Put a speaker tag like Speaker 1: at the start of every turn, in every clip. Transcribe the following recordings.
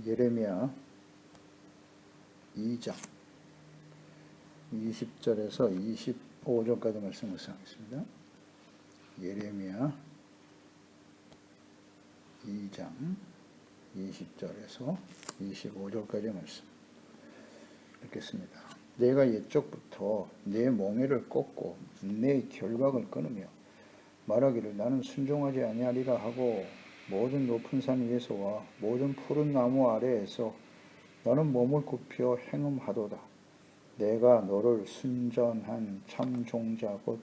Speaker 1: 예레미야 2장 20절에서 25절까지 말씀 묵상하겠습니다. 예레미야 2장 20절에서 25절까지 말씀 읽겠습니다. 내가 옛적부터 내 멍에를 꺾고 내 결박을 끊으며 말하기를 나는 순종하지 아니하리라 하고 모든 높은 산 위에서와 모든 푸른 나무 아래에서 너는 몸을 굽혀 행음하도다. 내가 너를 순전한 참 종자 곧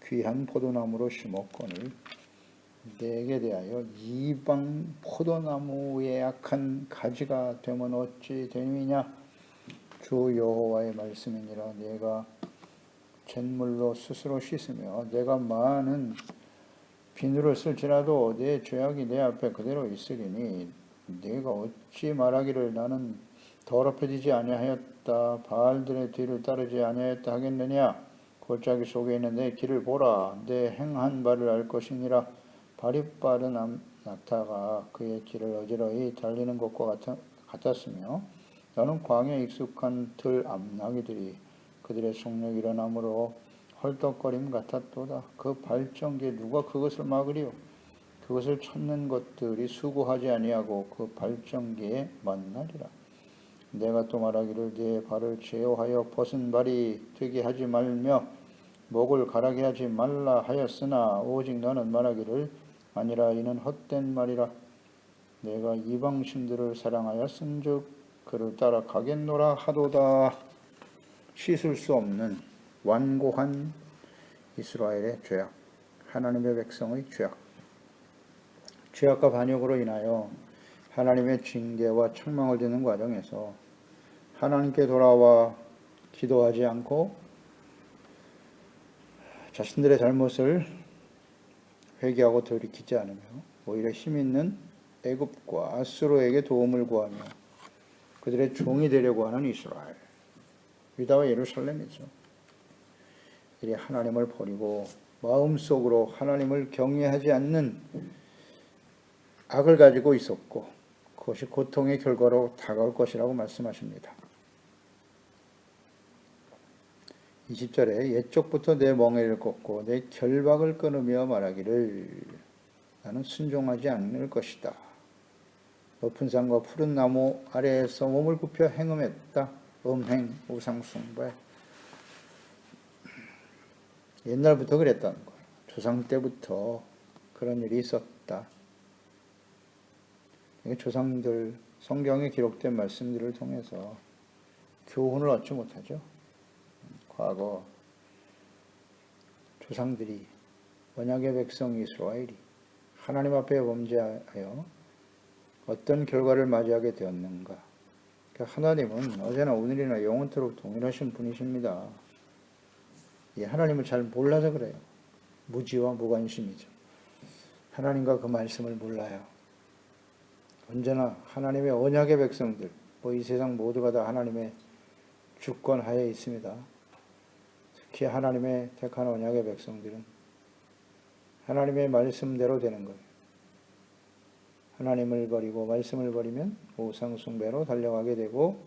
Speaker 1: 귀한 포도나무로 심었거늘 내게 대하여 이방 포도나무의 약한 가지가 되면 어찌 되느냐. 주 여호와의 말씀이니라. 내가 잿물로 스스로 씻으며 내가 많은 비누를 쓸지라도 내 죄악이 내 앞에 그대로 있으리니 내가 어찌 말하기를 나는 더럽혀지지 아니하였다 바알들의 뒤를 따르지 아니하였다 하겠느냐. 골짜기 속에 있는 내 길을 보라. 내 행한 바를 알 것이니라. 발이 빠른 낙타가 그의 길을 어지러이 달리는 것과 같았으며 너는 광야에 익숙한 들 암나귀들이 그들의 속력이 일어나므로 헐떡거림 같았도다. 그 발전기에 누가 그것을 막으리요. 그것을 찾는 것들이 수고하지 아니하고 그 발전기에 만나리라. 내가 또 말하기를 네 발을 제어하여 벗은 발이 되게 하지 말며 목을 가라게 하지 말라 하였으나 오직 너는 말하기를 아니라 이는 헛된 말이라. 내가 이방신들을 사랑하였은즉 그를 따라 가겠노라 하도다. 씻을 수 없는 완고한 이스라엘의 죄악, 하나님의 백성의 죄악, 죄악과 반역으로 인하여 하나님의 징계와 책망을 듣는 과정에서 하나님께 돌아와 기도하지 않고 자신들의 잘못을 회개하고 돌이키지 않으며 오히려 힘있는 애굽과 아수르에게 도움을 구하며 그들의 종이 되려고 하는 이스라엘, 유다와 예루살렘이죠. 이리 하나님을 버리고 마음속으로 하나님을 경외하지 않는 악을 가지고 있었고 그것이 고통의 결과로 다가올 것이라고 말씀하십니다. 20절에 옛적부터 내 멍에를 꺾고 내 결박을 끊으며 말하기를 나는 순종하지 않을 것이다. 높은 산과 푸른 나무 아래에서 몸을 굽혀 행음했다. 음행, 우상숭배. 옛날부터 그랬다는 거예요. 조상 때부터 그런 일이 있었다. 조상들, 성경에 기록된 말씀들을 통해서 교훈을 얻지 못하죠. 과거 조상들이 언약의 백성 이스라엘이 하나님 앞에 범죄하여 어떤 결과를 맞이하게 되었는가. 하나님은 어제나 오늘이나 영원토록 동일하신 분이십니다. 하나님을 잘 몰라서 그래요. 무지와 무관심이죠. 하나님과 그 말씀을 몰라요. 언제나 하나님의 언약의 백성들, 이 세상 모두가 다 하나님의 주권 하에 있습니다. 특히 하나님의 택한 언약의 백성들은 하나님의 말씀대로 되는 거예요. 하나님을 버리고 말씀을 버리면 우상 숭배로 달려가게 되고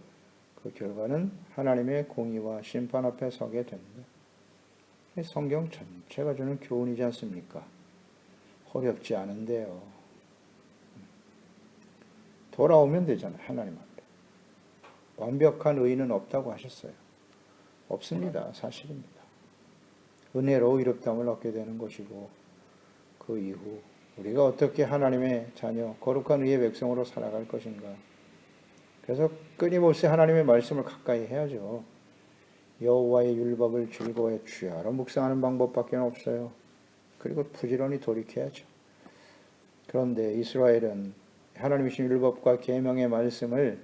Speaker 1: 그 결과는 하나님의 공의와 심판 앞에 서게 됩니다. 성경 전체가 주는 교훈이지 않습니까? 어렵지 않은데요. 돌아오면 되잖아요. 하나님 앞에. 완벽한 의인은 없다고 하셨어요. 없습니다. 사실입니다. 은혜로 의롭다함을 얻게 되는 것이고 그 이후 우리가 어떻게 하나님의 자녀, 거룩한 의의 백성으로 살아갈 것인가. 그래서 끊임없이 하나님의 말씀을 가까이 해야죠. 여호와의 율법을 즐거워해 주야로 묵상하는 방법밖에 없어요. 그리고 부지런히 돌이켜야죠. 그런데 이스라엘은 하나님이신 율법과 계명의 말씀을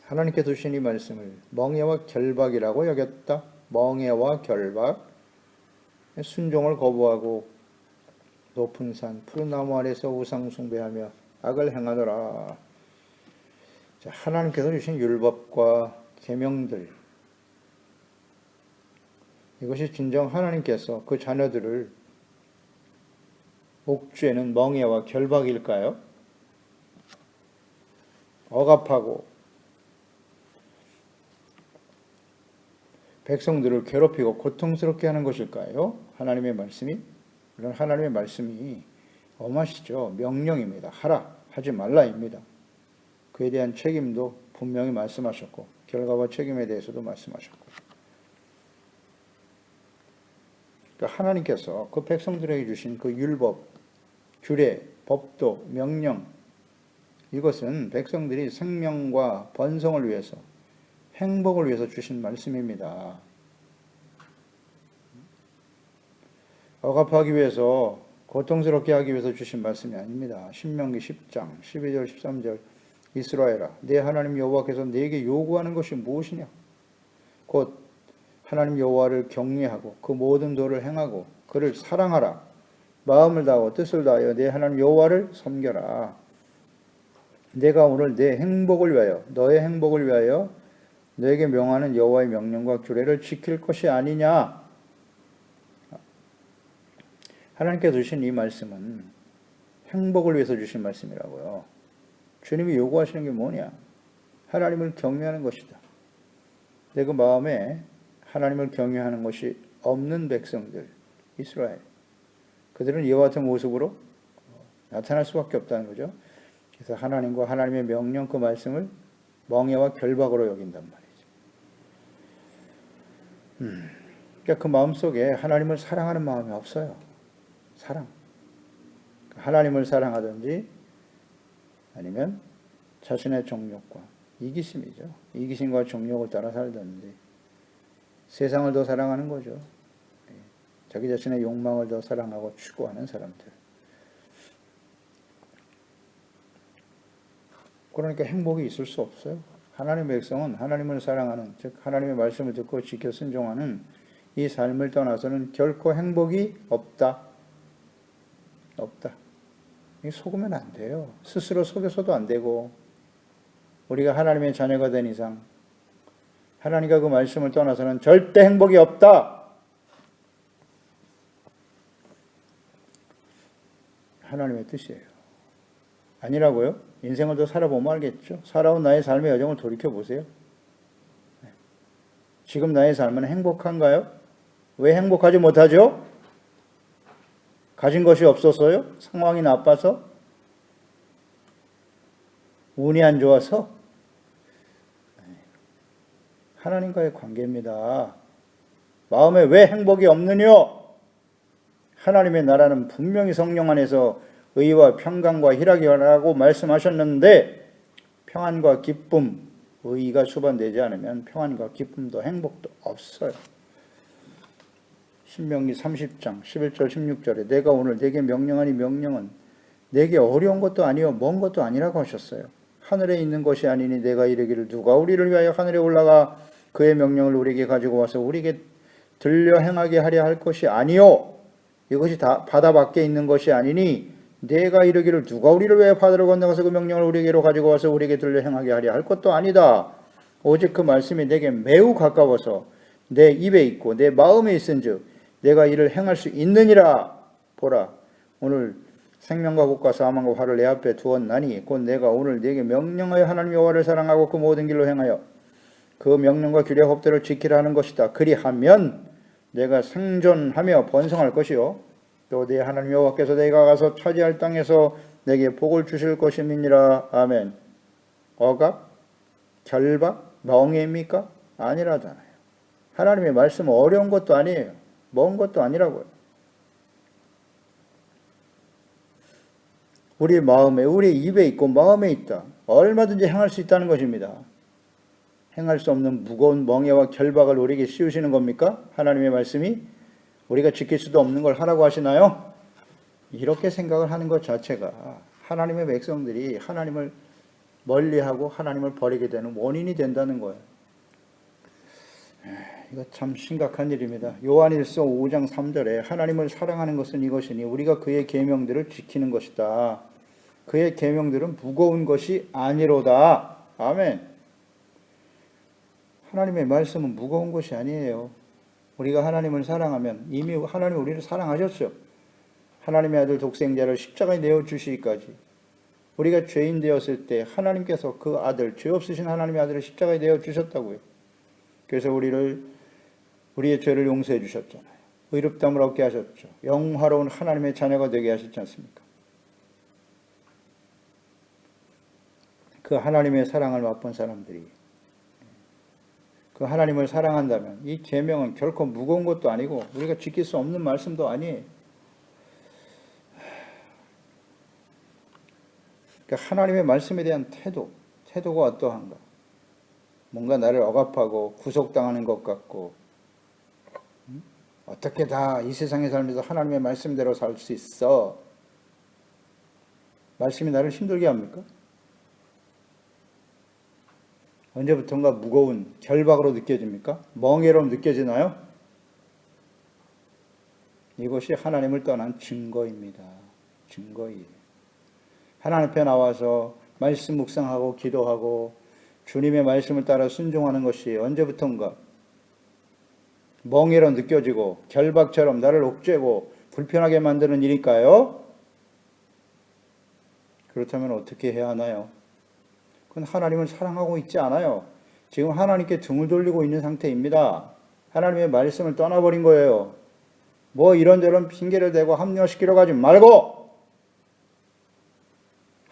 Speaker 1: 하나님께 두신 이 말씀을 멍에와 결박이라고 여겼다. 멍에와 결박, 순종을 거부하고 높은 산, 푸른 나무 아래서 우상 숭배하며 악을 행하더라. 하나님께서 주신 율법과 계명들, 이것이 진정 하나님께서 그 자녀들을 옥죄는 멍에와 결박일까요? 억압하고 백성들을 괴롭히고 고통스럽게 하는 것일까요? 하나님의 말씀이? 물론 하나님의 말씀이 엄하시죠. 명령입니다. 하라, 하지 말라입니다. 그에 대한 책임도 분명히 말씀하셨고 결과와 책임에 대해서도 말씀하셨고, 그러니까 하나님께서 그 백성들에게 주신 그 율법, 규례, 법도, 명령, 이것은 백성들이 생명과 번성을 위해서, 행복을 위해서 주신 말씀입니다. 억압하기 위해서, 고통스럽게 하기 위해서 주신 말씀이 아닙니다. 신명기 10장 12절 13절 이스라엘아, 내 하나님 여호와께서 네게 요구하는 것이 무엇이냐? 곧 하나님 여호와를 경외하고 그 모든 도를 행하고 그를 사랑하라. 마음을 다하고 뜻을 다하여 내 하나님 여호와를 섬겨라. 내가 오늘 내 행복을 위하여, 너의 행복을 위하여 너에게 명하는 여호와의 명령과 규례를 지킬 것이 아니냐? 하나님께서 주신 이 말씀은 행복을 위해서 주신 말씀이라고요. 주님이 요구하시는 게 뭐냐? 하나님을 경외하는 것이다. 내 그 마음에 하나님을 경외하는 것이 없는 백성들, 이스라엘, 그들은 이와 같은 모습으로 나타날 수밖에 없다는 거죠. 그래서 하나님과 하나님의 명령, 그 말씀을 멍해와 결박으로 여긴단 말이죠. 그러니까 그 마음속에 하나님을 사랑하는 마음이 없어요. 사랑. 하나님을 사랑하든지 아니면 자신의 정욕과 이기심이죠. 이기심과 정욕을 따라 살든지 세상을 더 사랑하는 거죠. 자기 자신의 욕망을 더 사랑하고 추구하는 사람들. 그러니까 행복이 있을 수 없어요. 하나님의 백성은 하나님을 사랑하는, 즉 하나님의 말씀을 듣고 지켜 순종하는 이 삶을 떠나서는 결코 행복이 없다. 없다. 속으면 안 돼요. 스스로 속여서도 안 되고, 우리가 하나님의 자녀가 된 이상 하나님과 그 말씀을 떠나서는 절대 행복이 없다. 하나님의 뜻이에요. 아니라고요? 인생을 더 살아보면 알겠죠. 살아온 나의 삶의 여정을 돌이켜보세요. 지금 나의 삶은 행복한가요? 왜 행복하지 못하죠? 가진 것이 없어서요? 상황이 나빠서? 운이 안 좋아서? 하나님과의 관계입니다. 마음에 왜 행복이 없느뇨? 하나님의 나라는 분명히 성령 안에서 의와 평강과 희락이라고 말씀하셨는데, 평안과 기쁨, 의가 수반되지 않으면 평안과 기쁨도 행복도 없어요. 신명기 30장 11절 16절에 내가 오늘 네게 명령하니 명령은 네게 어려운 것도 아니요 먼 것도 아니라고 하셨어요. 하늘에 있는 것이 아니니 내가 이르기를 누가 우리를 위하여 하늘에 올라가 그의 명령을 우리에게 가지고 와서 우리에게 들려 행하게 하려 할 것이 아니요, 이것이 다 바다 밖에 있는 것이 아니니 내가 이르기를 누가 우리를 위하여 바다를 건너가서 그 명령을 우리에게로 가지고 와서 우리에게 들려 행하게 하려 할 것도 아니다. 오직 그 말씀이 내게 매우 가까워서 내 입에 있고 내 마음에 있은즉 내가 이를 행할 수 있느니라. 보라, 오늘 생명과 복과 사망과 화를 내 앞에 두었나니 곧 내가 오늘 네게 명령하여 하나님 여호와를 사랑하고 그 모든 길로 행하여 그 명령과 규례 법도를 지키라 하는 것이다. 그리하면 내가 생존하며 번성할 것이요 또 내 하나님 여호와께서 내가 가서 차지할 땅에서 내게 복을 주실 것임이니라. 아멘. 억압, 결박, 멍해입니까? 아니라잖아요. 하나님의 말씀은 어려운 것도 아니에요. 먼 것도 아니라고요. 우리 마음에, 우리 입에 있고 마음에 있다. 얼마든지 행할 수 있다는 것입니다. 행할 수 없는 무거운 멍해와 결박을 우리에게 씌우시는 겁니까? 하나님의 말씀이 우리가 지킬 수도 없는 걸 하라고 하시나요? 이렇게 생각을 하는 것 자체가 하나님의 백성들이 하나님을 멀리하고 하나님을 버리게 되는 원인이 된다는 거예요. 이거 참 심각한 일입니다. 요한일서 5장 3절에 하나님을 사랑하는 것은 이것이니 우리가 그의 계명들을 지키는 것이다. 그의 계명들은 무거운 것이 아니로다. 아멘. 하나님의 말씀은 무거운 것이 아니에요. 우리가 하나님을 사랑하면 이미 하나님이 우리를 사랑하셨죠. 하나님의 아들 독생자를 십자가에 내어주시기까지 우리가 죄인 되었을 때 하나님께서 그 아들, 죄 없으신 하나님의 아들을 십자가에 내어 주셨다고요. 그래서 우리의 죄를 용서해 주셨잖아요. 의롭다함을 얻게 하셨죠. 영화로운 하나님의 자녀가 되게 하셨지 않습니까? 그 하나님의 사랑을 맛본 사람들이 그 하나님을 사랑한다면 이 계명은 결코 무거운 것도 아니고 우리가 지킬 수 없는 말씀도 아니에요. 그러니까 하나님의 말씀에 대한 태도가 어떠한가? 뭔가 나를 억압하고 구속당하는 것 같고, 어떻게 다 이 세상에 살면서 하나님의 말씀대로 살 수 있어? 말씀이 나를 힘들게 합니까? 언제부턴가 무거운 결박으로 느껴집니까? 멍해로 느껴지나요? 이것이 하나님을 떠난 증거입니다. 증거이에요. 하나님 앞에 나와서 말씀 묵상하고 기도하고 주님의 말씀을 따라 순종하는 것이 언제부턴가 멍해로 느껴지고 결박처럼 나를 옥죄고 불편하게 만드는 일일까요? 그렇다면 어떻게 해야 하나요? 그건 하나님을 사랑하고 있지 않아요. 지금 하나님께 등을 돌리고 있는 상태입니다. 하나님의 말씀을 떠나버린 거예요. 뭐 이런저런 핑계를 대고 합리화시키려고 하지 말고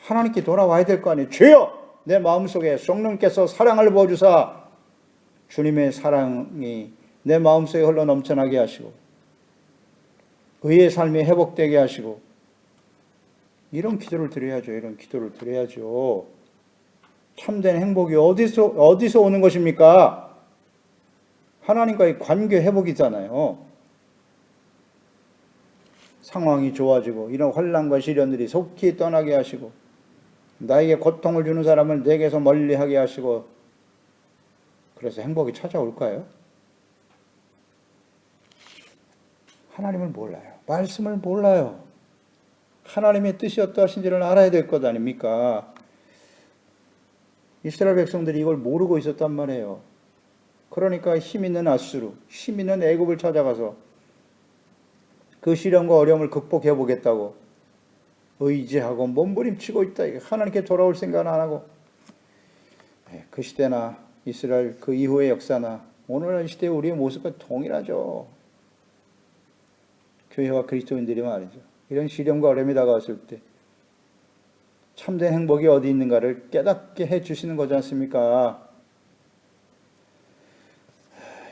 Speaker 1: 하나님께 돌아와야 될 거 아니에요. 주여! 내 마음속에 성령께서 사랑을 부어주사 주님의 사랑이 내 마음속에 흘러 넘쳐나게 하시고 의의 삶이 회복되게 하시고 이런 기도를 드려야죠. 이런 기도를 드려야죠. 참된 행복이 어디서 오는 것입니까? 하나님과의 관계 회복이잖아요. 상황이 좋아지고 이런 환난과 시련들이 속히 떠나게 하시고 나에게 고통을 주는 사람을 내게서 멀리하게 하시고 그래서 행복이 찾아올까요? 하나님을 몰라요. 말씀을 몰라요. 하나님의 뜻이 어떠하신지를 알아야 될 것 아닙니까? 이스라엘 백성들이 이걸 모르고 있었단 말이에요. 그러니까 힘 있는 아수르, 힘 있는 애굽을 찾아가서 그 시련과 어려움을 극복해 보겠다고 의지하고 몸부림치고 있다. 하나님께 돌아올 생각은 안 하고 그 시대나 이스라엘 그 이후의 역사나 오늘날 시대의 우리의 모습과 동일하죠. 교회와 그리스도인들이 말이죠. 이런 시련과 어려움이 다가왔을 때 참된 행복이 어디 있는가를 깨닫게 해주시는 거지 않습니까?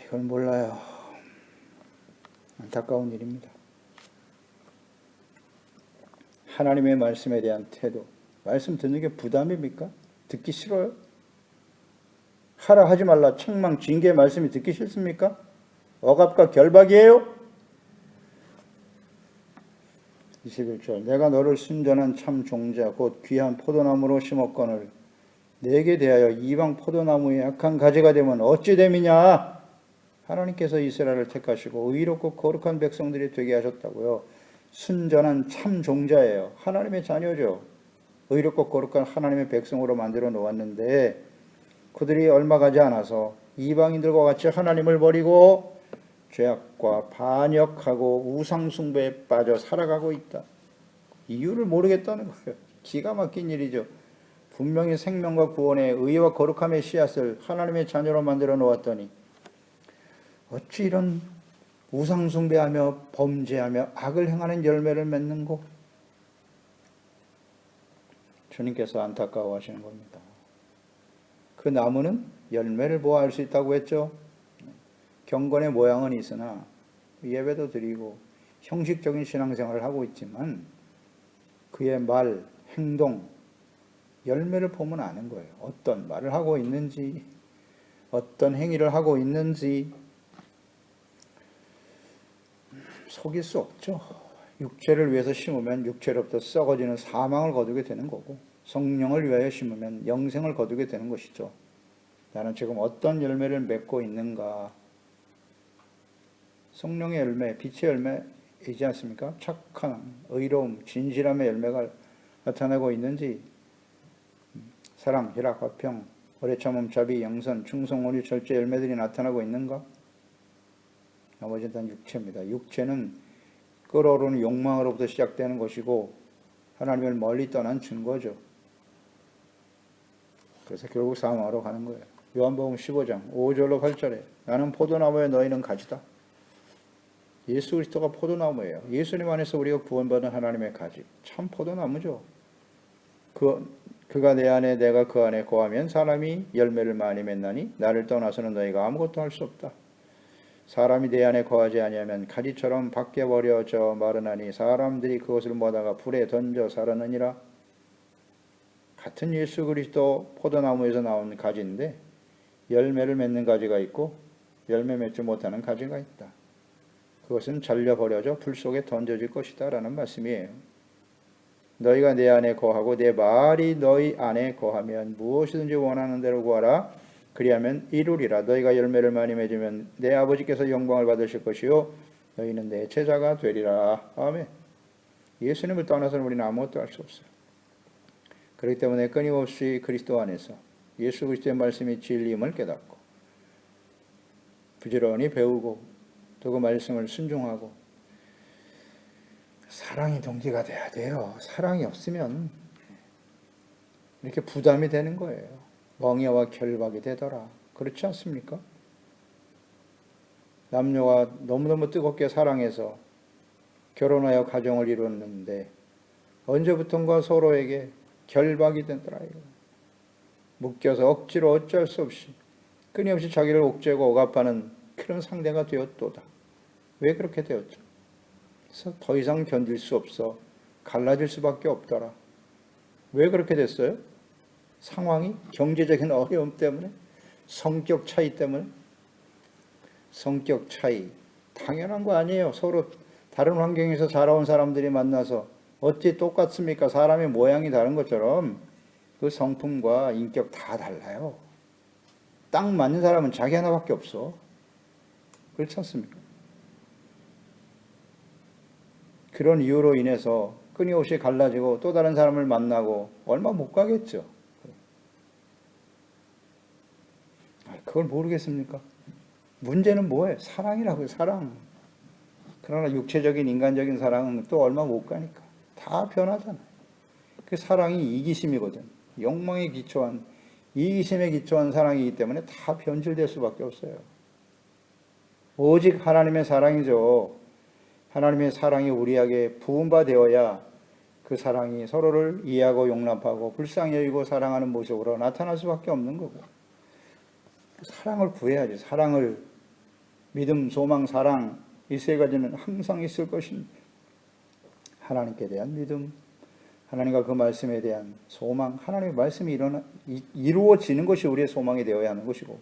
Speaker 1: 이걸 몰라요. 안타까운 일입니다. 하나님의 말씀에 대한 태도, 말씀 듣는 게 부담입니까? 듣기 싫어요? 하라 하지 말라 책망 징계의 말씀이 듣기 싫습니까? 억압과 결박이에요? 21절 내가 너를 순전한 참 종자 곧 귀한 포도나무로 심었거늘 내게 대하여 이방 포도나무의 약한 가지가 되면 어찌 됨이냐? 하나님께서 이스라엘을 택하시고 의롭고 거룩한 백성들이 되게 하셨다고요. 순전한 참 종자예요. 하나님의 자녀죠. 의롭고 거룩한 하나님의 백성으로 만들어 놓았는데 그들이 얼마 가지 않아서 이방인들과 같이 하나님을 버리고 죄악과 반역하고 우상숭배에 빠져 살아가고 있다. 이유를 모르겠다는 거예요. 기가 막힌 일이죠. 분명히 생명과 구원의 의와 거룩함의 씨앗을 하나님의 자녀로 만들어 놓았더니 어찌 이런 우상숭배하며 범죄하며 악을 행하는 열매를 맺는고? 주님께서 안타까워하시는 겁니다. 그 나무는 열매를 보아 알 수 있다고 했죠. 경건의 모양은 있으나 예배도 드리고 형식적인 신앙생활을 하고 있지만 그의 말, 행동, 열매를 보면 아는 거예요. 어떤 말을 하고 있는지, 어떤 행위를 하고 있는지 속일 수 없죠. 육체를 위해서 심으면 육체로부터 썩어지는 사망을 거두게 되는 거고 성령을 위하여 심으면 영생을 거두게 되는 것이죠. 나는 지금 어떤 열매를 맺고 있는가? 성령의 열매, 빛의 열매이지 않습니까? 착한, 의로움, 진실함의 열매가 나타나고 있는지 사랑, 희락, 화평, 오래 참음, 자비, 영선, 충성, 온유, 절제 열매들이 나타나고 있는가? 나머지는 다 육체입니다. 육체는 끓어오르는 욕망으로부터 시작되는 것이고 하나님을 멀리 떠난 증거죠. 그래서 결국 사망하러 가는 거예요. 요한복음 15장 5절로 8절에 나는 포도나무에 너희는 가지다. 예수 그리스도가 포도나무예요. 예수님 안에서 우리가 구원받은 하나님의 가지. 참 포도나무죠. 그가 내 안에 내가 그 안에 거하면 사람이 열매를 많이 맺나니 나를 떠나서는 너희가 아무것도 할 수 없다. 사람이 내 안에 거하지 아니하면 가지처럼 밖에 버려져 마르나니 사람들이 그것을 모다가 불에 던져 사르느니라. 같은 예수 그리스도 포도나무에서 나온 가지인데 열매를 맺는 가지가 있고 열매 맺지 못하는 가지가 있다. 그것은 잘려 버려져 불 속에 던져질 것이다 라는 말씀이에요. 너희가 내 안에 거하고 내 말이 너희 안에 거하면 무엇이든지 원하는 대로 구하라. 그리하면 이루리라. 너희가 열매를 많이 맺으면 내 아버지께서 영광을 받으실 것이요 너희는 내 제자가 되리라. 아멘. 예수님을 떠나서는 우리는 아무것도 할 수 없어요. 그렇기 때문에 끊임없이 그리스도 안에서 예수 그리스도의 말씀이 진리임을 깨닫고 부지런히 배우고 또 그 말씀을 순종하고 사랑이 동기가 돼야 돼요. 사랑이 없으면 이렇게 부담이 되는 거예요. 멍에와 결박이 되더라. 그렇지 않습니까? 남녀가 너무너무 뜨겁게 사랑해서 결혼하여 가정을 이뤘는데 언제부턴가 서로에게 결박이 되더라. 묶여서 억지로 어쩔 수 없이 끊임없이 자기를 옥죄고 억압하는 그런 상대가 되었도다. 왜 그렇게 되었죠? 그래서 더 이상 견딜 수 없어 갈라질 수밖에 없더라. 왜 그렇게 됐어요? 상황이 경제적인 어려움 때문에, 성격 차이 때문에. 성격 차이 당연한 거 아니에요. 서로 다른 환경에서 자라온 사람들이 만나서 어찌 똑같습니까? 사람의 모양이 다른 것처럼 그 성품과 인격 다 달라요. 딱 맞는 사람은 자기 하나밖에 없어. 그렇지 않습니까? 그런 이유로 인해서 끊임없이 갈라지고 또 다른 사람을 만나고 얼마 못 가겠죠. 그걸 모르겠습니까? 문제는 뭐예요? 사랑이라고요. 사랑. 그러나 육체적인 인간적인 사랑은 또 얼마 못 가니까 다 변하잖아요. 그 사랑이 이기심이거든. 욕망에 기초한, 이기심에 기초한 사랑이기 때문에 다 변질될 수밖에 없어요. 오직 하나님의 사랑이죠. 하나님의 사랑이 우리에게 부음바되어야 그 사랑이 서로를 이해하고 용납하고 불쌍히 여기고 사랑하는 모습으로 나타날 수밖에 없는 거고. 사랑을 구해야지. 사랑을, 믿음, 소망, 사랑, 이 세 가지는 항상 있을 것인데 하나님께 대한 믿음, 하나님과 그 말씀에 대한 소망, 하나님의 말씀이 이루어지는 것이 우리의 소망이 되어야 하는 것이고,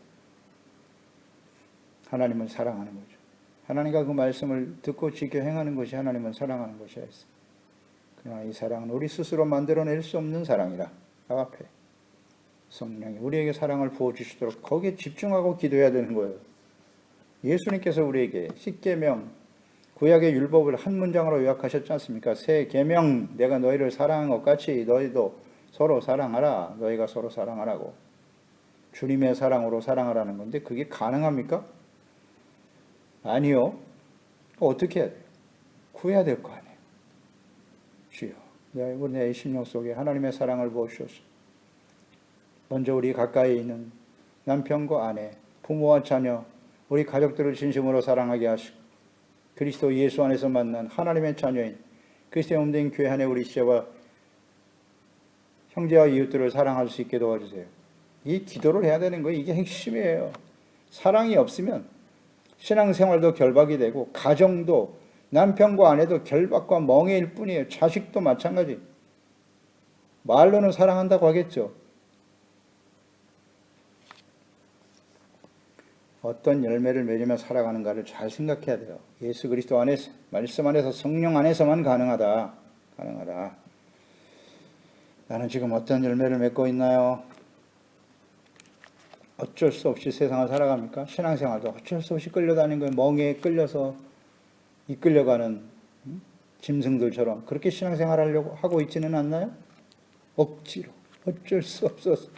Speaker 1: 하나님을 사랑하는 거죠. 하나님과 그 말씀을 듣고 지켜 행하는 것이 하나님을 사랑하는 것이야 했어. 그러나 이 사랑은 우리 스스로 만들어낼 수 없는 사랑이라. 앞에 성령이 우리에게 사랑을 부어주시도록 거기에 집중하고 기도해야 되는 거예요. 예수님께서 우리에게 십계명, 구약의 율법을 한 문장으로 요약하셨지 않습니까? 새 계명, 내가 너희를 사랑한 것 같이 너희도 서로 사랑하라. 너희가 서로 사랑하라고. 주님의 사랑으로 사랑하라는 건데 그게 가능합니까? 아니요. 어떻게 해야 돼요? 구해야 될 거 아니에요. 주여, 내 심령 속에 하나님의 사랑을 부어주소서. 먼저 우리 가까이 있는 남편과 아내, 부모와 자녀, 우리 가족들을 진심으로 사랑하게 하시고 그리스도 예수 안에서 만난 하나님의 자녀인 그리스도의 몸된 교회 안에 우리 시제와 형제와 이웃들을 사랑할 수 있게 도와주세요. 이 기도를 해야 되는 거예요. 이게 핵심이에요. 사랑이 없으면 신앙생활도 결박이 되고 가정도 남편과 아내도 결박과 멍해일 뿐이에요. 자식도 마찬가지. 말로는 사랑한다고 하겠죠. 어떤 열매를 맺으며 살아가는가를 잘 생각해야 돼요. 예수 그리스도 안에서, 말씀 안에서, 성령 안에서만 가능하다. 나는 지금 어떤 열매를 맺고 있나요? 어쩔 수 없이 세상을 살아갑니까? 신앙생활도 어쩔 수 없이 끌려다니는 거예요. 멍에에 끌려서 이끌려가는 짐승들처럼 그렇게 신앙생활 하려고 하고 있지는 않나요? 억지로, 어쩔 수 없어서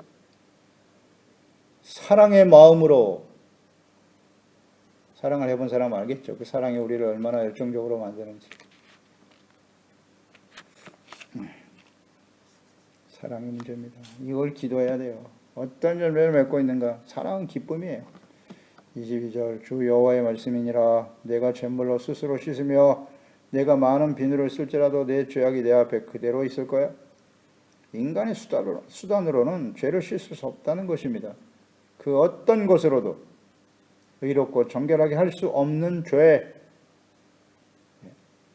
Speaker 1: 사랑의 마음으로 사랑을 해본 사람은 알겠죠. 그 사랑이 우리를 얼마나 열정적으로 만드는지. 사랑이 문제입니다. 이걸 기도해야 돼요. 어떤 열매를 맺고 있는가? 사랑은 기쁨이에요. 22절 주 여호와의 말씀이니라. 내가 잿물로 스스로 씻으며 내가 많은 비누를 쓸지라도 내 죄악이 내 앞에 그대로 있을 거야. 인간의 수단으로는 죄를 씻을 수 없다는 것입니다. 그 어떤 것으로도 의롭고 정결하게 할 수 없는 죄.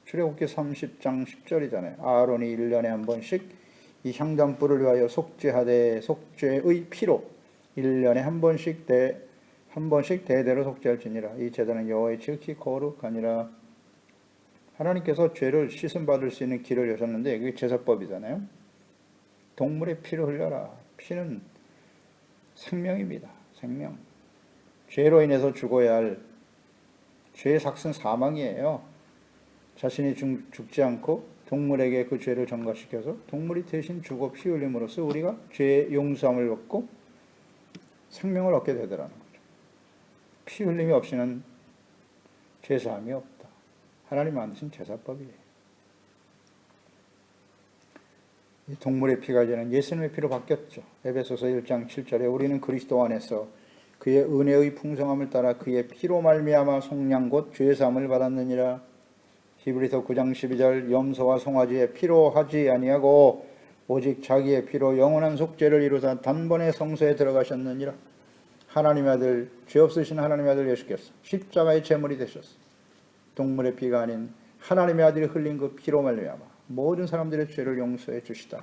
Speaker 1: 출애굽기 30장 10절이잖아요. 아론이 1년에 한 번씩 이 향단불을 위하여 속죄하되 속죄의 피로 1년에 한 번씩 대대로 속죄할지니라. 이 제단은 여호와의 지극히 거룩하니라. 하나님께서 죄를 씻음 받을 수 있는 길을 여셨는데 그게 제사법이잖아요. 동물의 피를 흘려라. 피는 생명입니다. 생명. 죄로 인해서 죽어야 할 죄의 삭은 사망이에요. 자신이 죽지 않고 동물에게 그 죄를 전가시켜서 동물이 대신 죽어 피 흘림으로써 우리가 죄의 용서함을 얻고 생명을 얻게 되더라는 거죠. 피 흘림이 없이는 죄사함이 없다. 하나님 만드신 제사법이에요. 이 동물의 피가 이제는 예수님의 피로 바뀌었죠. 에베소서 1장 7절에 우리는 그리스도 안에서 그의 은혜의 풍성함을 따라 그의 피로 말미암아 속량 곧 죄사함을 받았느니라. 히브리서 9장 12절 염소와 송아지의 피로 하지 아니하고 오직 자기의 피로 영원한 속죄를 이루사 단번에 성소에 들어가셨느니라. 하나님의 아들, 죄 없으신 하나님의 아들 예수께서 십자가의 제물이 되셨어. 동물의 피가 아닌 하나님의 아들이 흘린 그 피로 말미암아 모든 사람들의 죄를 용서해 주시다.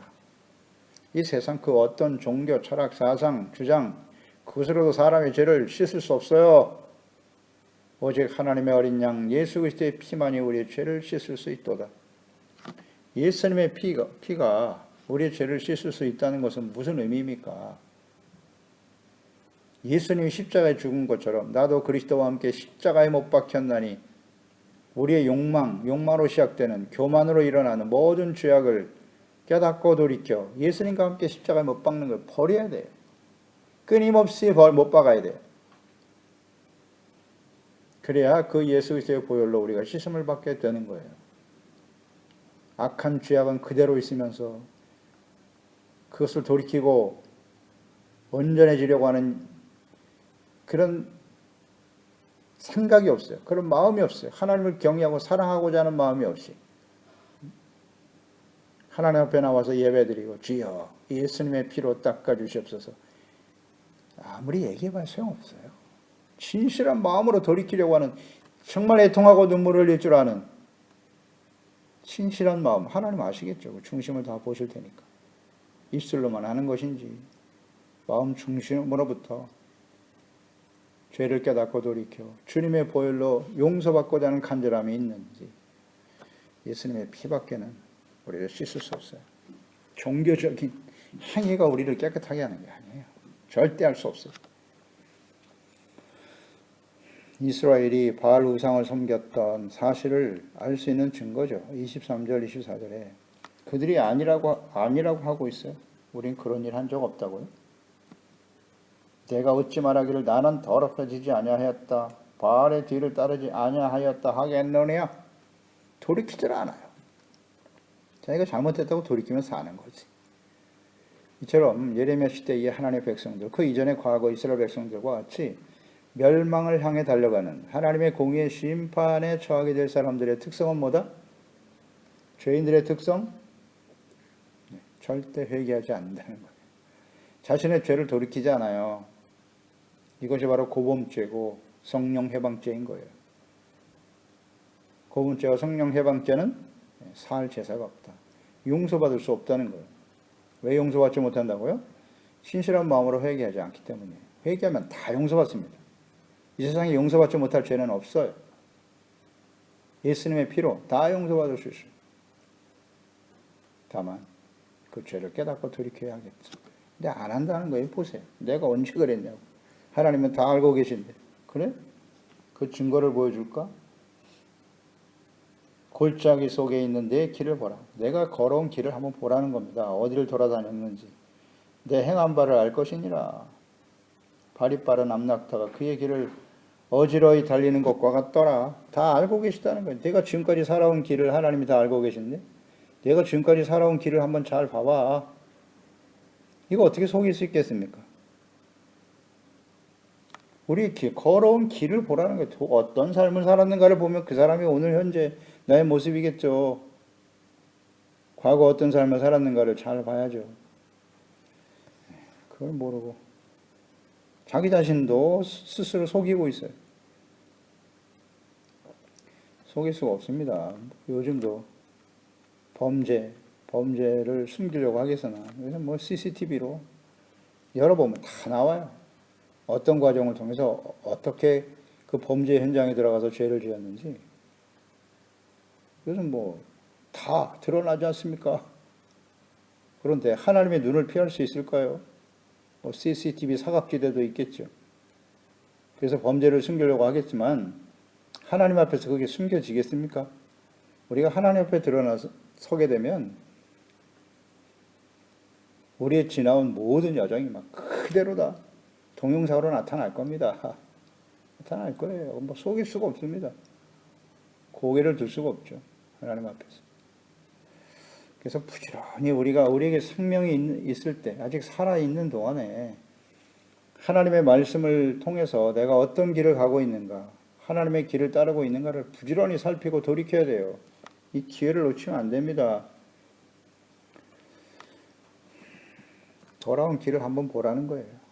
Speaker 1: 이 세상 그 어떤 종교, 철학, 사상, 주장 그것으로도 사람의 죄를 씻을 수 없어요. 오직 하나님의 어린 양 예수 그리스도의 피만이 우리의 죄를 씻을 수 있도다. 예수님의 피가 우리의 죄를 씻을 수 있다는 것은 무슨 의미입니까? 예수님이 십자가에 죽은 것처럼 나도 그리스도와 함께 십자가에 못 박혔나니 우리의 욕망으로 시작되는 교만으로 일어나는 모든 죄악을 깨닫고 돌이켜 예수님과 함께 십자가에 못 박는 걸 버려야 돼요. 끊임없이 못 박아야 돼요. 그래야 그 예수 그리스도의 보혈로 우리가 씻음을 받게 되는 거예요. 악한 죄악은 그대로 있으면서 그것을 돌이키고 온전해지려고 하는 그런 생각이 없어요. 그런 마음이 없어요. 하나님을 경외하고 사랑하고자 하는 마음이 없이 하나님 앞에 나와서 예배드리고 주여 예수님의 피로 닦아주시옵소서. 아무리 얘기해봐야 소용없어요. 진실한 마음으로 돌이키려고 하는 정말 애통하고 눈물을 흘릴 줄 아는 진실한 마음 하나님 아시겠죠. 중심을 다 보실 테니까. 입술로만 하는 것인지 마음 중심으로부터 죄를 깨닫고 돌이켜 주님의 보혈로 용서받고자 하는 간절함이 있는지 예수님의 피밖에는 우리를 씻을 수 없어요. 종교적인 행위가 우리를 깨끗하게 하는 게 아니에요. 절대 할 수 없어요. 이스라엘이 바알 우상을 섬겼던 사실을 알 수 있는 증거죠. 23절, 24절에 그들이 아니라고 하고 있어요. 우린 그런 일 한 적 없다고요. 내가 어찌 말하기를 나는 더럽혀지지 아니하였다. 바알의 뒤를 따르지 아니하였다 하겠느냐. 돌이키질 않아요. 자기가 잘못했다고 돌이키면 사는 거지. 이처럼 예레미야 시대의 하나님의 백성들, 그 이전의 과거 이스라엘 백성들과 같이 멸망을 향해 달려가는 하나님의 공의의 심판에 처하게 될 사람들의 특성은 뭐다? 죄인들의 특성? 절대 회개하지 않는다는 거예요. 자신의 죄를 돌이키지 않아요. 이것이 바로 고범죄고 성령 해방죄인 거예요. 고범죄와 성령 해방죄는 살 제사가 없다. 용서받을 수 없다는 거예요. 왜 용서받지 못한다고요? 신실한 마음으로 회개하지 않기 때문이에요. 회개하면 다 용서받습니다. 이 세상에 용서받지 못할 죄는 없어요. 예수님의 피로 다 용서받을 수 있어요. 다만 그 죄를 깨닫고 돌이켜야 하겠죠. 근데 안 한다는 거예요. 보세요. 내가 언제 그랬냐고. 하나님은 다 알고 계신데. 그래? 그 증거를 보여줄까? 골짜기 속에 있는 내 길을 보라. 내가 걸어온 길을 한번 보라는 겁니다. 어디를 돌아다녔는지. 내 행한 바를 알 것이니라. 발이 빠른 암낙타가 그의 길을 어지러이 달리는 것과 같더라. 다 알고 계시다는 거예요. 내가 지금까지 살아온 길을 하나님이 다 알고 계신데 내가 지금까지 살아온 길을 한번 잘 봐봐. 이거 어떻게 속일 수 있겠습니까? 우리 걸어온 길을 보라는 거예요. 어떤 삶을 살았는가를 보면 그 사람이 오늘 현재 나의 모습이겠죠. 과거 어떤 삶을 살았는가를 잘 봐야죠. 그걸 모르고 자기 자신도 스스로 속이고 있어요. 속일 수가 없습니다. 요즘도 범죄를 숨기려고 하겠으나 그래서 뭐 CCTV로 열어보면 다 나와요. 어떤 과정을 통해서 어떻게 그 범죄 현장에 들어가서 죄를 지었는지. 요즘 뭐 다 드러나지 않습니까? 그런데 하나님의 눈을 피할 수 있을까요? 뭐 CCTV 사각지대도 있겠죠. 그래서 범죄를 숨기려고 하겠지만 하나님 앞에서 그게 숨겨지겠습니까? 우리가 하나님 앞에 드러나서 서게 되면 우리의 지나온 모든 여정이 막 그대로다 동영상으로 나타날 겁니다. 나타날 거예요. 뭐 속일 수가 없습니다. 고개를 들 수가 없죠. 하나님 앞에서. 그래서 부지런히 우리에게 생명이 있을 때, 아직 살아있는 동안에 하나님의 말씀을 통해서 내가 어떤 길을 가고 있는가, 하나님의 길을 따르고 있는가를 부지런히 살피고 돌이켜야 돼요. 이 기회를 놓치면 안 됩니다. 돌아온 길을 한번 보라는 거예요.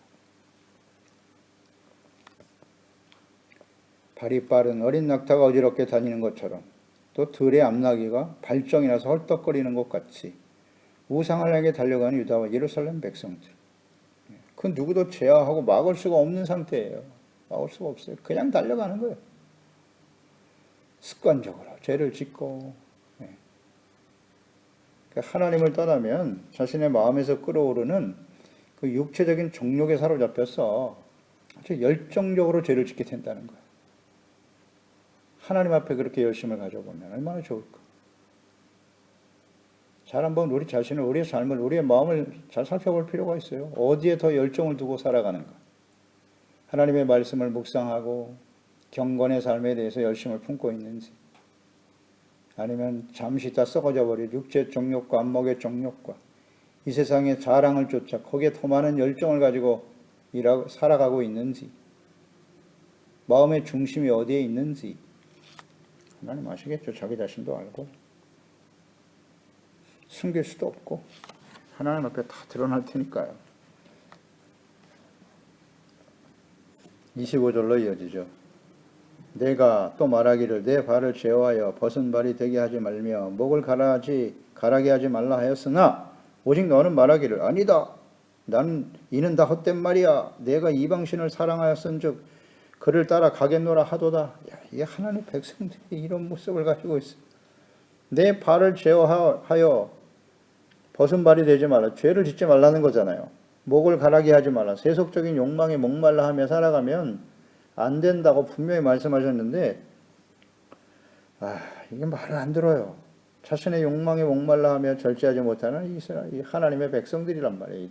Speaker 1: 발이 빠른 어린 낙타가 어지럽게 다니는 것처럼 또 들의 암나귀가 발정이 나서 헐떡거리는 것 같이 우상을 향해 달려가는 유다와 예루살렘 백성들. 그 누구도 제어하고 막을 수가 없는 상태예요. 막을 수가 없어요. 그냥 달려가는 거예요. 습관적으로 죄를 짓고. 하나님을 떠나면 자신의 마음에서 끓어오르는 그 육체적인 정욕에 사로잡혀서 아주 열정적으로 죄를 짓게 된다는 거예요. 하나님 앞에 그렇게 열심을 가져보면 얼마나 좋을까. 잘 한번 우리 자신을, 우리의 삶을, 우리의 마음을 잘 살펴볼 필요가 있어요. 어디에 더 열정을 두고 살아가는가. 하나님의 말씀을 묵상하고 경건의 삶에 대해서 열심을 품고 있는지, 아니면 잠시 있다 썩어져 버릴 육체 정욕과 안목의 정욕과 이 세상의 자랑을 쫓아 거기에 더 많은 열정을 가지고 살아가고 있는지, 마음의 중심이 어디에 있는지 하나님 아시겠죠. 자기 자신도 알고 숨길 수도 없고 하나님 앞에 다 드러날 테니까요. 25절로 이어지죠. 내가 또 말하기를 내 발을 제어하여 벗은 발이 되게 하지 말며 목을 가라게 하지 말라 하였으나 오직 너는 말하기를 아니다. 이는 다 헛된 말이야. 내가 이방신을 사랑하였은즉 그를 따라 가겠노라 하도다. 이게 하나님의 백성들이 이런 모습을 가지고 있어. 내 발을 제어하여 벗은 발이 되지 말라. 죄를 짓지 말라는 거잖아요. 목을 가라게 하지 말라. 세속적인 욕망에 목말라 하며 살아가면 안 된다고 분명히 말씀하셨는데, 이게 말을 안 들어요. 자신의 욕망에 목말라 하며 절제하지 못하는 이 하나님의 백성들이란 말이에요.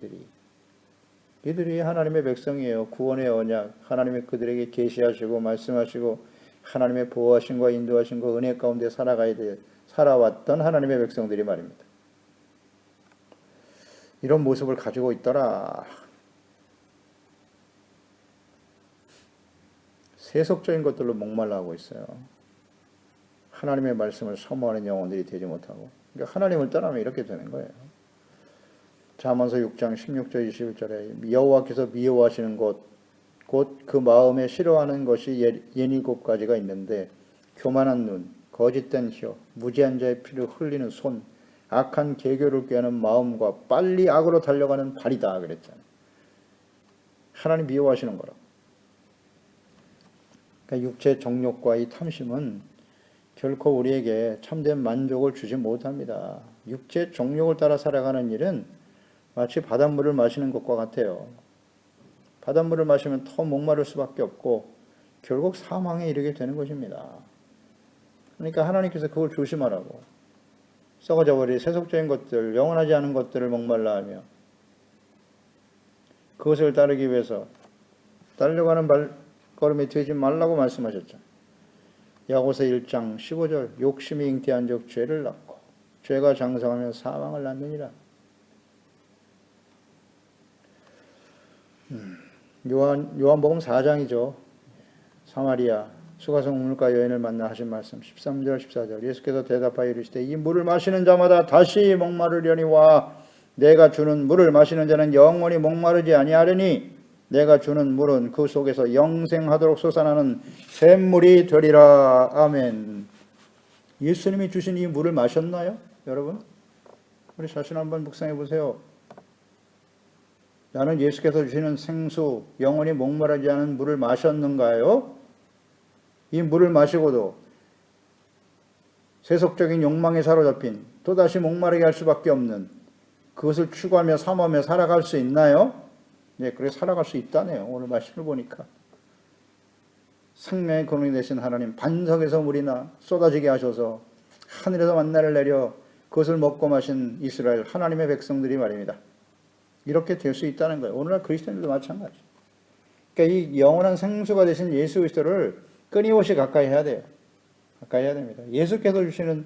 Speaker 1: 이들이 하나님의 백성이에요. 구원의 언약, 하나님의 그들에게 계시하시고 말씀하시고 하나님의 보호하심과 인도하심과 은혜 가운데 살아왔던 하나님의 백성들이 말입니다. 이런 모습을 가지고 있더라. 세속적인 것들로 목말라 하고 있어요. 하나님의 말씀을 사모하는 영혼들이 되지 못하고. 그러니까 하나님을 떠나면 이렇게 되는 거예요. 잠언서 6장 16절 21절에 여호와께서 미워하시는 것 곧 그 마음에 싫어하는 것이 17가지가 있는데 교만한 눈, 거짓된 혀, 무지한 자의 피를 흘리는 손, 악한 계교를 꾀하는 마음과 빨리 악으로 달려가는 발이다 그랬잖아요. 하나님 미워하시는 거라고. 그러니까 육체 정욕과 이 탐심은 결코 우리에게 참된 만족을 주지 못합니다. 육체 정욕을 따라 살아가는 일은 마치 바닷물을 마시는 것과 같아요. 바닷물을 마시면 더 목마를 수밖에 없고 결국 사망에 이르게 되는 것입니다. 그러니까 하나님께서 그걸 조심하라고. 썩어져 버릴 세속적인 것들, 영원하지 않은 것들을 목말라 하며 그것을 따르기 위해서 달려가는 발걸음이 되지 말라고 말씀하셨죠. 야고보서 1장 15절 욕심이 잉태한 적 죄를 낳고 죄가 장성하면 사망을 낳느니라. 요한복음 4장이죠. 사마리아 수가성 우물가 여인을 만나 하신 말씀 13절 14절. 예수께서 대답하여 이르시되 이 물을 마시는 자마다 다시 목마르려니와 내가 주는 물을 마시는 자는 영원히 목마르지 아니하려니 내가 주는 물은 그 속에서 영생하도록 솟아나는 샘물이 되리라. 아멘. 예수님이 주신 이 물을 마셨나요? 여러분? 우리 자신 한번 묵상해 보세요. 나는 예수께서 주시는 생수, 영원히 목마르지 않은 물을 마셨는가요? 이 물을 마시고도 세속적인 욕망에 사로잡힌 또다시 목마르게 할 수밖에 없는 그것을 추구하며 삼으며 살아갈 수 있나요? 네, 그래 살아갈 수 있다네요. 오늘 말씀을 보니까. 생명의 근원이 되신 하나님, 반석에서 물이나 쏟아지게 하셔서 하늘에서 만나를 내려 그것을 먹고 마신 이스라엘 하나님의 백성들이 말입니다. 이렇게 될 수 있다는 거예요. 오늘날 그리스도인들도 마찬가지. 그러니까 이 영원한 생수가 되신 예수 그리스도를 끊임없이 가까이 해야 돼요. 가까이 해야 됩니다. 예수께서 주시는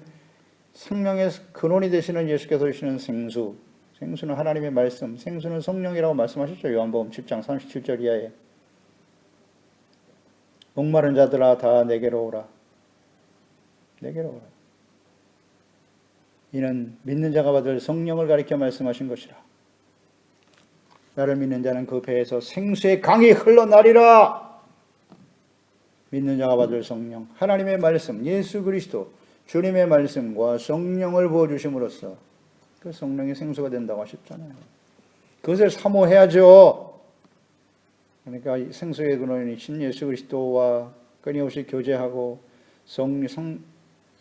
Speaker 1: 생명의 근원이 되시는 예수께서 주시는 생수, 생수는 하나님의 말씀, 생수는 성령이라고 말씀하셨죠. 요한복음 7장 37절 이하에. 목마른 자들아 다 내게로 오라. 내게로 오라. 이는 믿는 자가 받을 성령을 가리켜 말씀하신 것이라. 나를 믿는 자는 그 배에서 생수의 강이 흘러나리라. 믿는 자가 받을 성령, 하나님의 말씀, 예수 그리스도, 주님의 말씀과 성령을 부어주심으로써 그 성령의 생수가 된다고 하셨잖아요. 그것을 사모해야죠. 그러니까 생수의 근원이신 예수 그리스도와 끊임없이 교제하고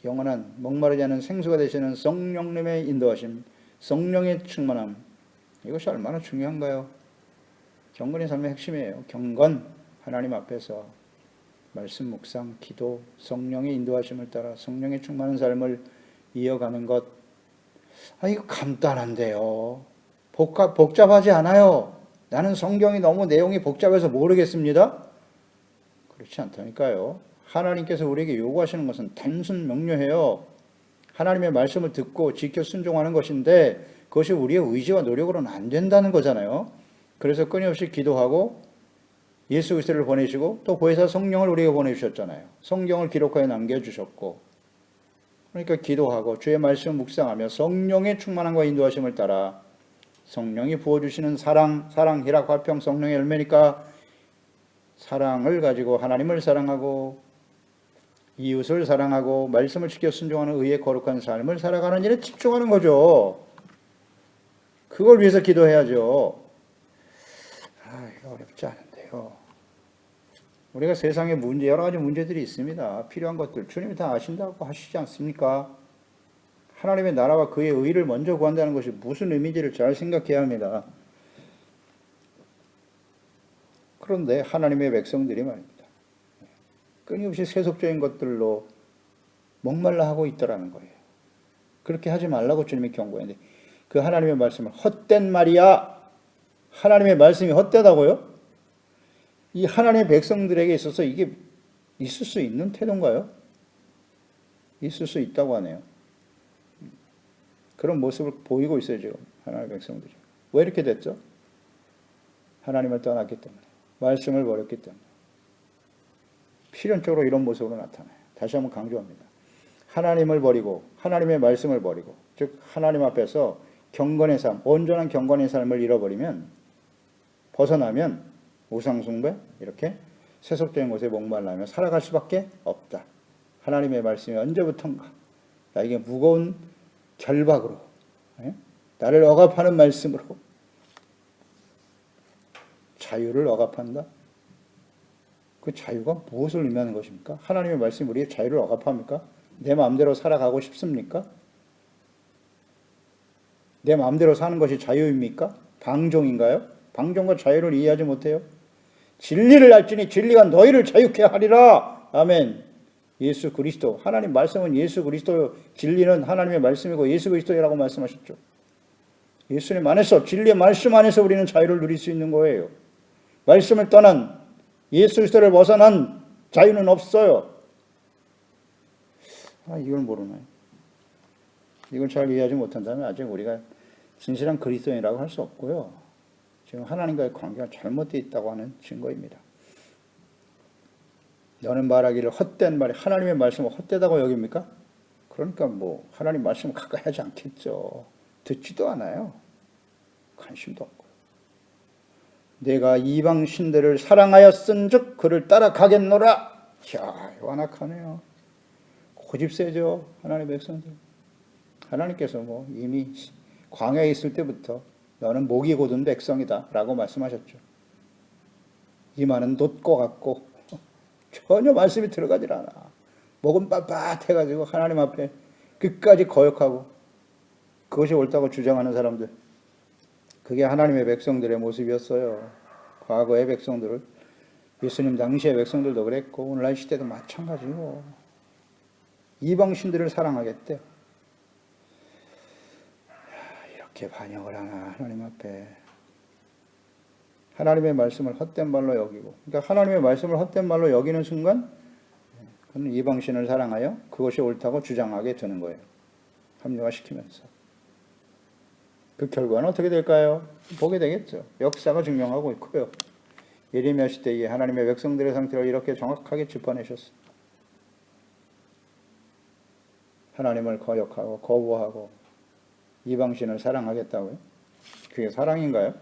Speaker 1: 영원한 목마르지 않은 생수가 되시는 성령님의 인도하심, 성령의 충만함, 이것이 얼마나 중요한가요? 경건의 삶의 핵심이에요. 경건, 하나님 앞에서 말씀 묵상, 기도, 성령의 인도하심을 따라 성령의 충만한 삶을 이어가는 것. 이거 간단한데요. 복잡하지 않아요. 나는 성경이 너무 내용이 복잡해서 모르겠습니다. 그렇지 않다니까요. 하나님께서 우리에게 요구하시는 것은 단순 명료해요. 하나님의 말씀을 듣고 지켜 순종하는 것인데 그것이 우리의 의지와 노력으로는 안 된다는 거잖아요. 그래서 끊임없이 기도하고 예수 그리스도를 보내시고 또 보혜사 성령을 우리에게 보내주셨잖아요. 성경을 기록하여 남겨주셨고, 그러니까 기도하고 주의 말씀을 묵상하며 성령의 충만함과 인도하심을 따라 성령이 부어주시는 사랑, 희락, 화평, 성령의 열매니까 사랑을 가지고 하나님을 사랑하고 이웃을 사랑하고 말씀을 지켜 순종하는 의의 거룩한 삶을 살아가는 일에 집중하는 거죠. 그걸 위해서 기도해야죠. 이거 어렵지 않은데요. 우리가 세상에 여러 가지 문제들이 있습니다. 필요한 것들 주님이 다 아신다고 하시지 않습니까? 하나님의 나라와 그의 의를 먼저 구한다는 것이 무슨 의미인지를 잘 생각해야 합니다. 그런데 하나님의 백성들이 말입니다. 끊임없이 세속적인 것들로 목말라 하고 있더라는 거예요. 그렇게 하지 말라고 주님이 경고했는데 그 하나님의 말씀을 헛된 말이야. 하나님의 말씀이 헛되다고요? 이 하나님의 백성들에게 있어서 이게 있을 수 있는 태도인가요? 있을 수 있다고 하네요. 그런 모습을 보이고 있어요, 지금. 하나님의 백성들이. 왜 이렇게 됐죠? 하나님을 떠났기 때문에. 말씀을 버렸기 때문에. 필연적으로 이런 모습으로 나타나요. 다시 한번 강조합니다. 하나님을 버리고, 하나님의 말씀을 버리고, 즉, 하나님 앞에서 경건의 삶, 온전한 경건의 삶을 잃어버리면, 벗어나면, 우상숭배, 이렇게 세속적인 것에 목말라며 살아갈 수밖에 없다. 하나님의 말씀이 언제부턴가 나에게 무거운 결박으로, 나를 억압하는 말씀으로 자유를 억압한다? 그 자유가 무엇을 의미하는 것입니까? 하나님의 말씀이 우리의 자유를 억압합니까? 내 마음대로 살아가고 싶습니까? 내 마음대로 사는 것이 자유입니까? 방종인가요? 방종과 자유를 이해하지 못해요. 진리를 알지니 진리가 너희를 자유케 하리라. 아멘. 예수 그리스도, 하나님 말씀은 예수 그리스도, 진리는 하나님의 말씀이고 예수 그리스도라고 말씀하셨죠. 예수님 안에서, 진리의 말씀 안에서 우리는 자유를 누릴 수 있는 거예요. 말씀을 떠난, 예수 그리스도를 벗어난 자유는 없어요. 이걸 모르나요? 이걸 잘 이해하지 못한다면 아직 우리가 진실한 그리스도인이라고 할 수 없고요. 지금 하나님과의 관계가 잘못되어 있다고 하는 증거입니다. 너는 말하기를 헛된 말이 하나님의 말씀을 헛되다고 여깁니까? 그러니까 뭐 하나님 말씀을 가까이 하지 않겠죠. 듣지도 않아요. 관심도 없고. 내가 이방 신들을 사랑하였은즉 그를 따라가겠노라. 이야, 완악하네요. 고집 세죠, 하나님의 백성들. 하나님께서 뭐 이미 광야에 있을 때부터 너는 목이 곧은 백성이다 라고 말씀하셨죠. 이마는 놋고 같고 전혀 말씀이 들어가질 않아. 목은 빳빳해가지고 하나님 앞에 끝까지 거역하고 그것이 옳다고 주장하는 사람들. 그게 하나님의 백성들의 모습이었어요. 과거의 백성들을. 예수님 당시의 백성들도 그랬고 오늘날 시대도 마찬가지고 이방신들을 사랑하겠대. 이렇게 반역을 하나 하나님 앞에. 하나님의 말씀을 헛된 말로 여기고, 그러니까 하나님의 말씀을 헛된 말로 여기는 순간 그는 이방신을 사랑하여 그것이 옳다고 주장하게 되는 거예요. 합리화시키면서. 그 결과는 어떻게 될까요? 보게 되겠죠. 역사가 증명하고 있고요. 예레미야 시대에 하나님의 백성들의 상태를 이렇게 정확하게 짚어내셨어요. 하나님을 거역하고 거부하고 이방신을 사랑하겠다고요? 그게 사랑인가요?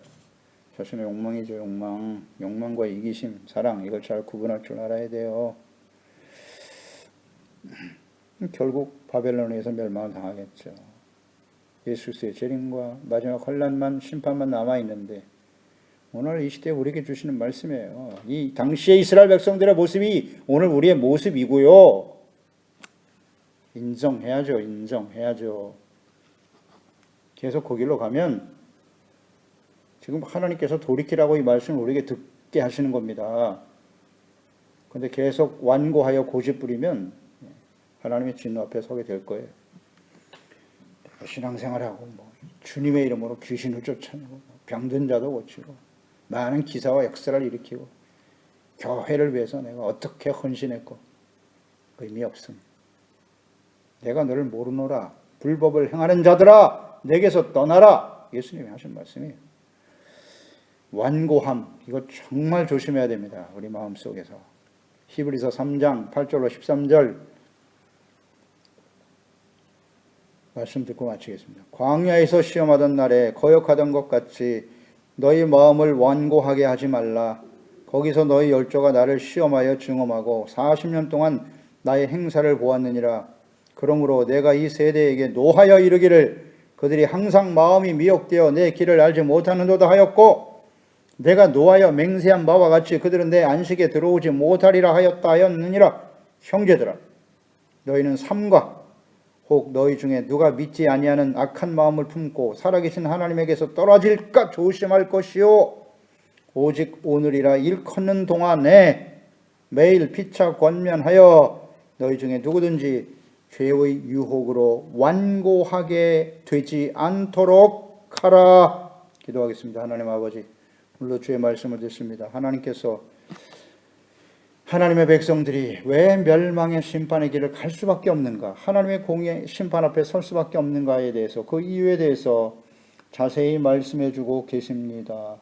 Speaker 1: 자신의 욕망이죠. 욕망. 욕망과 이기심, 사랑, 이걸 잘 구분할 줄 알아야 돼요. 결국 바벨론에서 멸망을 당하겠죠. 예수 그리스도의 재림과 마지막 환난만, 심판만 남아있는데 오늘 이 시대에 우리에게 주시는 말씀이에요. 이 당시의 이스라엘 백성들의 모습이 오늘 우리의 모습이고요. 인정해야죠. 인정해야죠. 계속 그 길로 가면 지금 하나님께서 돌이키라고 이 말씀을 우리에게 듣게 하시는 겁니다. 그런데 계속 완고하여 고집 부리면 하나님의 진노 앞에 서게 될 거예요. 신앙생활하고 뭐 주님의 이름으로 귀신을 쫓아내고 병든 자도 고치고 많은 기사와 역사를 일으키고 교회를 위해서 내가 어떻게 헌신했고 의미 없음. 내가 너를 모르노라. 불법을 행하는 자들아 내게서 떠나라. 예수님이 하신 말씀이에요. 완고함, 이거 정말 조심해야 됩니다. 우리 마음속에서. 히브리서 3장 8절로 13절 말씀 듣고 마치겠습니다. 광야에서 시험하던 날에 거역하던 것 같이 너희 마음을 완고하게 하지 말라. 거기서 너희 열조가 나를 시험하여 증험하고 40년 동안 나의 행사를 보았느니라. 그러므로 내가 이 세대에게 노하여 이르기를 그들이 항상 마음이 미혹되어 내 길을 알지 못하는도다 하였고 내가 노하여 맹세한 바와 같이 그들은 내 안식에 들어오지 못하리라 하였느니라. 형제들아, 너희는 삼가 혹 너희 중에 누가 믿지 아니하는 악한 마음을 품고 살아계신 하나님에게서 떨어질까 조심할 것이요. 오직 오늘이라 일컫는 동안에 매일 피차 권면하여 너희 중에 누구든지 죄의 유혹으로 완고하게 되지 않도록 하라. 기도하겠습니다. 하나님 아버지, 오늘도 주의 말씀을 듣습니다. 하나님께서 하나님의 백성들이 왜 멸망의 심판의 길을 갈 수밖에 없는가, 하나님의 공의 심판 앞에 설 수밖에 없는가에 대해서, 그 이유에 대해서 자세히 말씀해 주고 계십니다.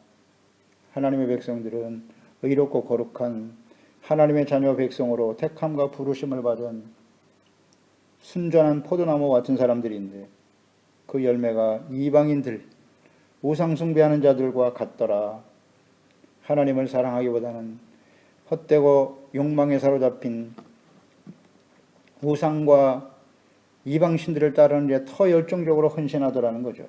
Speaker 1: 하나님의 백성들은 의롭고 거룩한 하나님의 자녀 백성으로 택함과 부르심을 받은 순전한 포도나무 같은 사람들인데 그 열매가 이방인들, 우상 숭배하는 자들과 같더라. 하나님을 사랑하기보다는 헛되고 욕망에 사로잡힌 우상과 이방신들을 따르는 일에 더 열정적으로 헌신하더라는 거죠.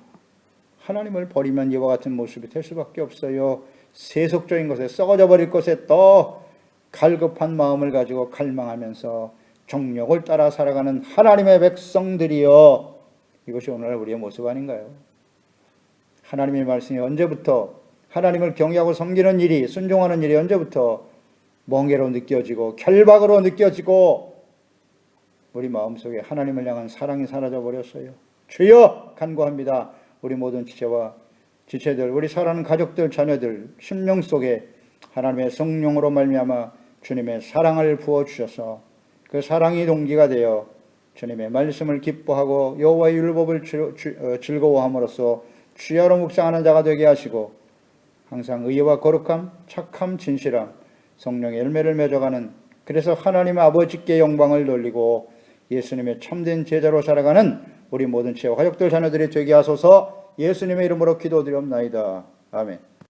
Speaker 1: 하나님을 버리면 이와 같은 모습이 될 수밖에 없어요. 세속적인 것에, 썩어져 버릴 것에 더 갈급한 마음을 가지고 갈망하면서 정욕을 따라 살아가는 하나님의 백성들이여, 이것이 오늘 우리의 모습 아닌가요? 하나님의 말씀이 언제부터, 하나님을 경외하고 섬기는 일이, 순종하는 일이 언제부터 멍해로 느껴지고 결박으로 느껴지고 우리 마음속에 하나님을 향한 사랑이 사라져 버렸어요. 주여 간구합니다. 우리 모든 지체들, 우리 사랑하는 가족들, 자녀들 심령 속에 하나님의 성령으로 말미암아 주님의 사랑을 부어주셔서 그 사랑이 동기가 되어 주님의 말씀을 기뻐하고 여호와의 율법을 즐거워함으로써 주야로 묵상하는 자가 되게 하시고 항상 의와 거룩함, 착함, 진실함, 성령의 열매를 맺어가는, 그래서 하나님 아버지께 영광을 돌리고 예수님의 참된 제자로 살아가는 우리 모든 지혜와 가족들 자녀들이 되게 하소서. 예수님의 이름으로 기도드리옵나이다. 아멘.